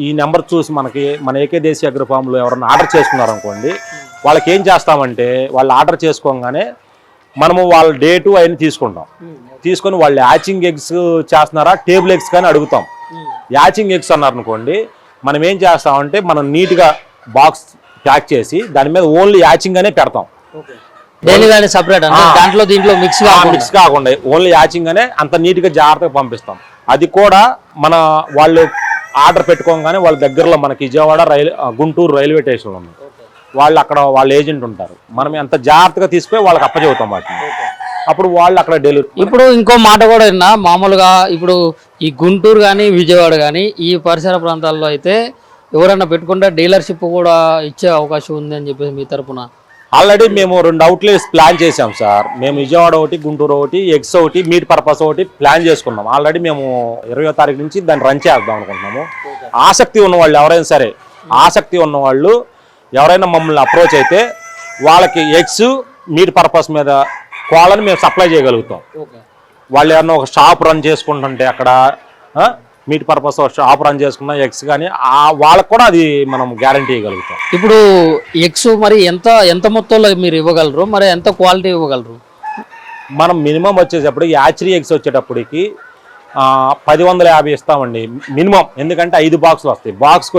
ఈ నెంబర్ చూసి మన ఏకే దేశీ అగ్రి ఫామ్లో ఎవరైనా ఆర్డర్ చేసుకున్నారనుకోండి, వాళ్ళకి ఏం చేస్తామంటే వాళ్ళు ఆర్డర్ చేసుకోగానే మనము వాళ్ళ డేటు అవన్నీ తీసుకుంటాం. తీసుకొని వాళ్ళు యాచింగ్ ఎగ్స్ చేస్తున్నారా టేబుల్ ఎగ్స్ కానీ అడుగుతాం. యాచింగ్ ఎగ్స్ అన్నారనుకోండి, మనం ఏం చేస్తామంటే మనం నీట్గా బాక్స్ ప్యాక్ చేసి దాని మీద ఓన్లీ యాచింగ్ అనే పెడతాం. దాంట్లో దీంట్లో మిక్స్ కాకుండా ఓన్లీ యాచింగ్ అనే అంత నీట్గా జాగ్రత్తగా పంపిస్తాం. అది కూడా వాళ్ళు ఆర్డర్ పెట్టుకోగానే వాళ్ళ దగ్గరలో మనకి విజయవాడ గుంటూరు రైల్వే స్టేషన్లో ఉంది. వాళ్ళు అక్కడ వాళ్ళ ఏజెంట్ ఉంటారు. మనం ఎంత జాగ్రత్తగా తీసుకుని వాళ్ళకి అప్పచెబుతాం వాటిని. అప్పుడు వాళ్ళు అక్కడ డెలివరీ. ఇప్పుడు ఇంకో మాట కూడా విన్నా, మామూలుగా ఇప్పుడు ఈ గుంటూరు కానీ విజయవాడ కానీ ఈ పరిసర ప్రాంతాల్లో అయితే ఎవరైనా పెట్టుకుంటే డీలర్షిప్ కూడా ఇచ్చే అవకాశం ఉంది అని చెప్పేసి మీ తరఫున ఆల్రెడీ మేము 2 అవుట్లెట్స్ ప్లాన్ చేసాం సార్. మేము విజయవాడ ఒకటి, గుంటూరు ఒకటి, ఎగ్స్ ఒకటి, మీట్ పర్పస్ ఒకటి ప్లాన్ చేసుకున్నాం. ఆల్రెడీ మేము 20వ తారీఖు నుంచి దాన్ని రన్ చేద్దాం అనుకుంటున్నాము. ఆసక్తి ఉన్నవాళ్ళు ఎవరైనా సరే, ఆసక్తి ఉన్నవాళ్ళు ఎవరైనా మమ్మల్ని అప్రోచ్ అయితే వాళ్ళకి ఎగ్స్ మీట్ పర్పస్ మీద కోళ్ళని మేము సప్లై చేయగలుగుతాం. వాళ్ళు ఏమన్నా ఒక షాప్ రన్ చేసుకుంటుంటే అక్కడ మీట్ పర్పస్ షాప్ రన్ చేసుకున్న ఎగ్స్ కానీ వాళ్ళకు కూడా అది మనం గ్యారంటీ ఇవ్వగలుగుతాం. ఇప్పుడు ఎగ్స్ మరి ఎంత మొత్తంలో మీరు ఇవ్వగలరు, మరి ఎంత క్వాలిటీ ఇవ్వగలరు? మనం మినిమం వచ్చేటప్పటికి యాచరీ ఎగ్స్ వచ్చేటప్పటికి 1050 ఇస్తామండి మినిమం. ఎందుకంటే 5 బాక్సులు వస్తాయి. బాక్స్